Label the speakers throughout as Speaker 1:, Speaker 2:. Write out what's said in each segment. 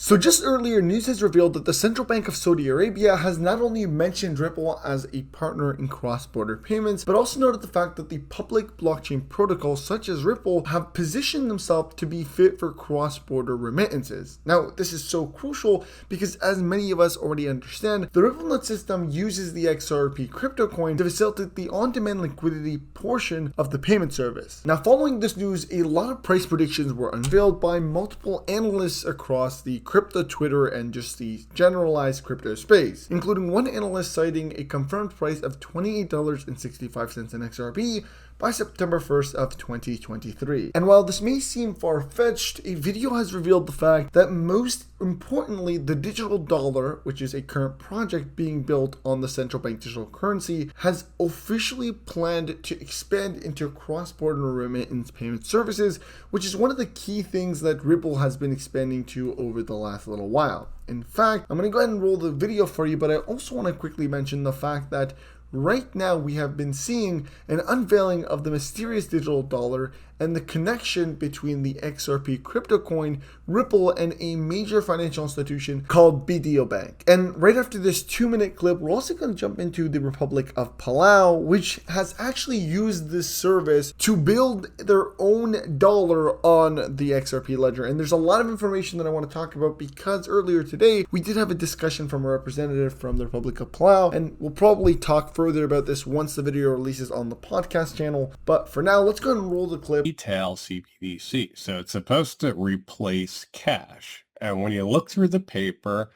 Speaker 1: So just earlier, news has revealed that the Central Bank of Saudi Arabia has not only mentioned Ripple as a partner in cross-border payments, but also noted the fact that the public blockchain protocols such as Ripple have positioned themselves to be fit for cross-border remittances. Now, this is so crucial because, as many of us already understand, the RippleNet system uses the XRP crypto coin to facilitate the on-demand liquidity portion of the payment service. Now, following this news, a lot of price predictions were unveiled by multiple analysts across the crypto Twitter and just the generalized crypto space, including one analyst citing a confirmed price of $28.65 in XRP by September 1st of 2023. And while this may seem far-fetched, a video has revealed the fact that most importantly, the digital dollar, which is a current project being built on the central bank digital currency, has officially planned to expand into cross-border remittance payment services, which is one of the key things that Ripple has been expanding to over the last little while. In fact, I'm going to go ahead and roll the video for you, but I also want to quickly mention the fact that right now we have been seeing an unveiling of the mysterious digital dollar and the connection between the XRP crypto coin, Ripple, and a major financial institution called BDO Bank. And right after this 2-minute clip, we're also going to jump into the Republic of Palau, which has actually used this service to build their own dollar on the XRP ledger. And there's a lot of information that I want to talk about because earlier today, we did have a discussion from a representative from the Republic of Palau, and we'll probably talk further about this once the video releases on the podcast channel. But for now, let's go ahead and roll the clip.
Speaker 2: Retail CBDC. So it's supposed to replace cash. And when you look through the paper,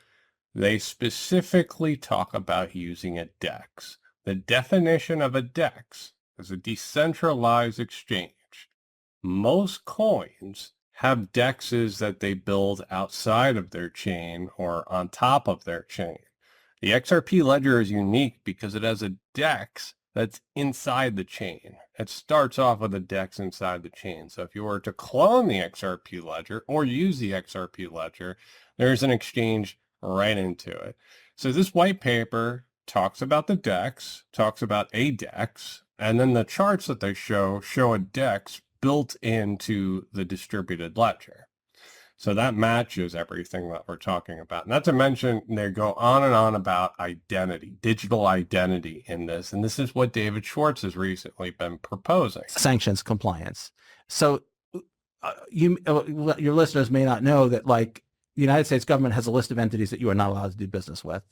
Speaker 2: they specifically talk about using a DEX. The definition of a DEX is a decentralized exchange. Most coins have DEXs that they build outside of their chain or on top of their chain. The XRP ledger is unique because it has a DEX that's inside the chain. It starts off with a DEX inside the chain. So if you were to clone the XRP ledger or use the XRP ledger, there's an exchange right into it. So this white paper talks about the DEX, talks about a DEX, and then the charts that they show a DEX built into the distributed ledger. So that matches everything that we're talking about. Not to mention, they go on and on about identity, digital identity in this. And this is what David Schwartz has recently been proposing.
Speaker 3: Sanctions compliance. So your listeners may not know that, like, the United States government has a list of entities that you are not allowed to do business with.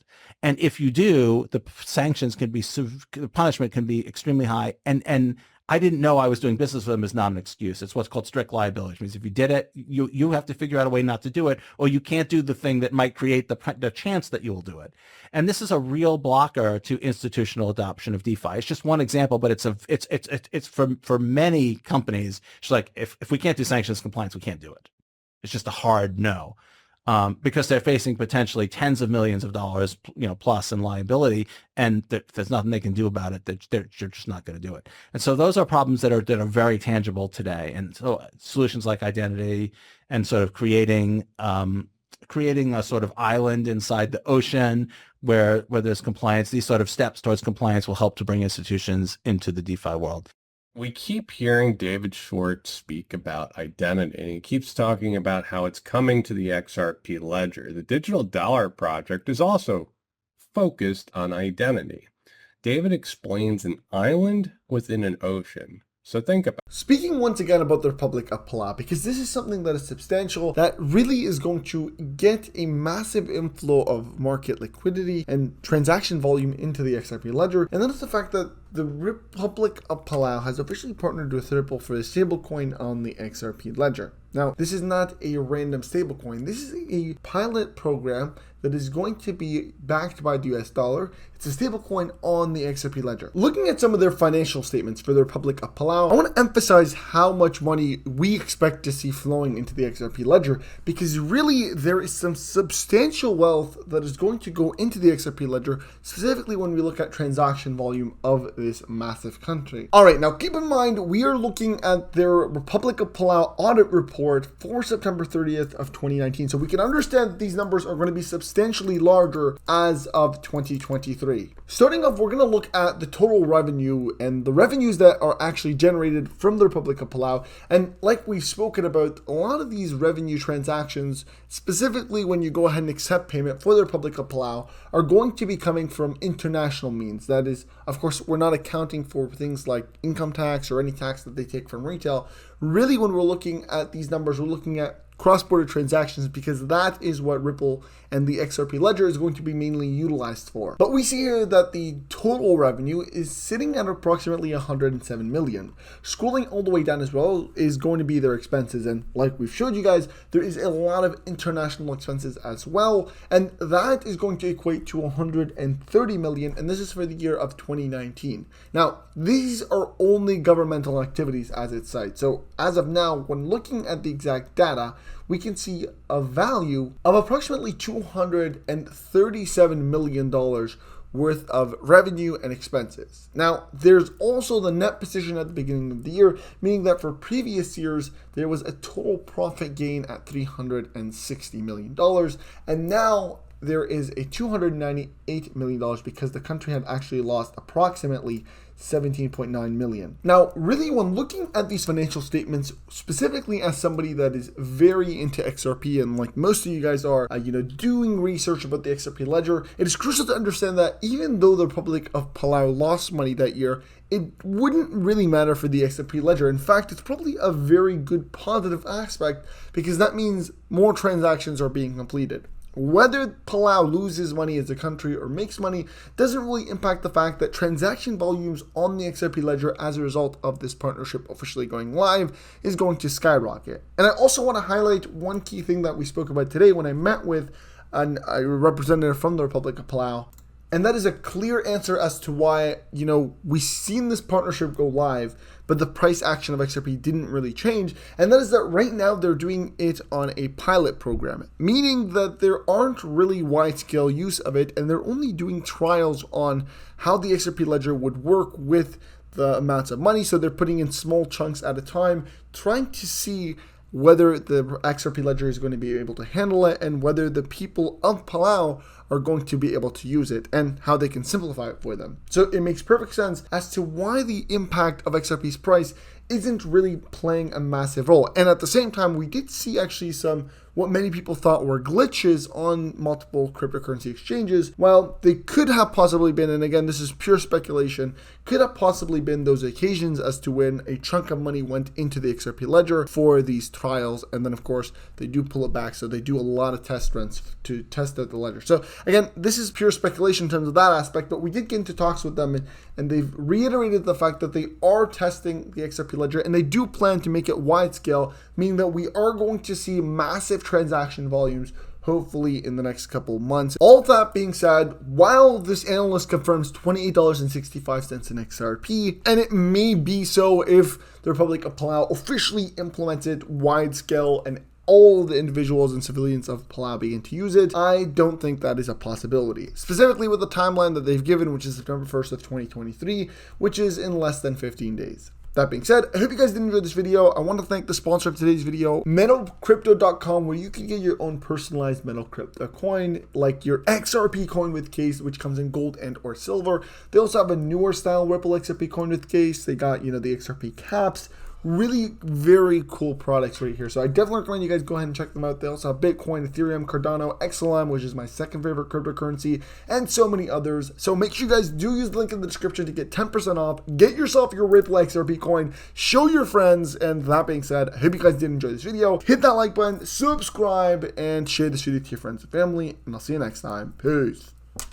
Speaker 3: And if you do, the sanctions can be, the punishment can be extremely high. And I didn't know I was doing business with them is not an excuse. It's what's called strict liability, which means if you did it, you have to figure out a way not to do it, or you can't do the thing that might create the chance that you will do it. And this is a real blocker to institutional adoption of DeFi. It's just one example, but it's for many companies. It's like, if we can't do sanctions compliance, we can't do it. It's just a hard no. Because they're facing potentially tens of millions of dollars, plus in liability, and there's nothing they can do about it. They're just not going to do it. And so those are problems that are very tangible today. And so solutions like identity and sort of creating a sort of island inside the ocean where there's compliance, these sort of steps towards compliance will help to bring institutions into the DeFi world.
Speaker 2: We keep hearing David Schwartz speak about identity, and he keeps talking about how it's coming to the XRP ledger. The Digital Dollar Project is also focused on identity. David explains an island within an ocean. So think about it.
Speaker 1: Speaking once again about the Republic of Palau, because this is something that is substantial, that really is going to get a massive inflow of market liquidity and transaction volume into the XRP ledger. And then it's the fact that the Republic of Palau has officially partnered with Ripple for a stablecoin on the XRP ledger. Now, this is not a random stablecoin. This is a pilot program that is going to be backed by the US dollar. It's a stablecoin on the XRP ledger. Looking at some of their financial statements for the Republic of Palau, I want to emphasize how much money we expect to see flowing into the XRP ledger, because really there is some substantial wealth that is going to go into the XRP ledger, specifically when we look at transaction volume of this massive country. All right, now keep in mind, we are looking at their Republic of Palau audit report report for September 30th of 2019. So we can understand that these numbers are going to be substantially larger as of 2023. Starting off, we're going to look at the total revenue and the revenues that are actually generated from the Republic of Palau. And like we've spoken about, a lot of these revenue transactions, specifically when you go ahead and accept payment for the Republic of Palau, are going to be coming from international means. That is, of course, we're not accounting for things like income tax or any tax that they take from retail. Really, when we're looking at these numbers, we're looking at cross-border transactions, because that is what Ripple and the XRP ledger is going to be mainly utilized for. But we see here that the total revenue is sitting at approximately 107 million. Scrolling all the way down as well is going to be their expenses, and like we've showed you guys, there is a lot of international expenses as well, and that is going to equate to 130 million, and this is for the year of 2019. Now, these are only governmental activities as it cites. So as of now, when looking at the exact data, we can see a value of approximately $237 million worth of revenue and expenses. Now, there's also the net position at the beginning of the year, meaning that for previous years, there was a total profit gain at $360 million. And now there is a $298 million because the country had actually lost approximately 17.9 million. Now, really, when looking at these financial statements, specifically as somebody that is very into XRP, and like most of you guys are, doing research about the XRP ledger, it is crucial to understand that even though the Republic of Palau lost money that year, it wouldn't really matter for the XRP ledger. In fact, it's probably a very good positive aspect, because that means more transactions are being completed. Whether Palau loses money as a country or makes money doesn't really impact the fact that transaction volumes on the XRP ledger as a result of this partnership officially going live is going to skyrocket. And I also want to highlight one key thing that we spoke about today when I met with a representative from the Republic of Palau. And that is a clear answer as to why, we've seen this partnership go live, but the price action of XRP didn't really change. And that is that right now they're doing it on a pilot program, meaning that there aren't really wide-scale use of it, and they're only doing trials on how the XRP ledger would work with the amounts of money. So they're putting in small chunks at a time, trying to see whether the XRP ledger is going to be able to handle it, and whether the people of Palau are going to be able to use it, and how they can simplify it for them. So it makes perfect sense as to why the impact of XRP's price isn't really playing a massive role. And at the same time, we did see actually some what many people thought were glitches on multiple cryptocurrency exchanges. Well, they could have possibly been, and again, this is pure speculation, could have possibly been those occasions as to when a chunk of money went into the XRP ledger for these trials, and then of course they do pull it back, so they do a lot of test runs to test out the ledger. So again, this is pure speculation in terms of that aspect, but we did get into talks with them, and they've reiterated the fact that they are testing the XRP ledger, and they do plan to make it wide scale, meaning that we are going to see massive transaction volumes hopefully in the next couple of months. All of that being said, while this analyst confirms $28.65 in XRP, and it may be so if the Republic of Palau officially implements it wide scale and all the individuals and civilians of Palau begin to use it, I don't think that is a possibility. Specifically with the timeline that they've given, which is September 1st of 2023, which is in less than 15 days. That being said, I hope you guys did enjoy this video. I want to thank the sponsor of today's video, metalcrypto.com, where you can get your own personalized metal crypto coin, like your XRP coin with case, which comes in gold and or silver. They also have a newer style Ripple XRP coin with case. They got, the XRP caps. Really very cool products right here. So I definitely recommend you guys go ahead and check them out. They also have Bitcoin, Ethereum, Cardano, XLM, which is my second favorite cryptocurrency, and so many others. So make sure you guys do use the link in the description to get 10% off. Get yourself your Ripple XRP coin. Show your friends. And that being said, I hope you guys did enjoy this video. Hit that like button, subscribe, and share this video to your friends and family. And I'll see you next time. Peace.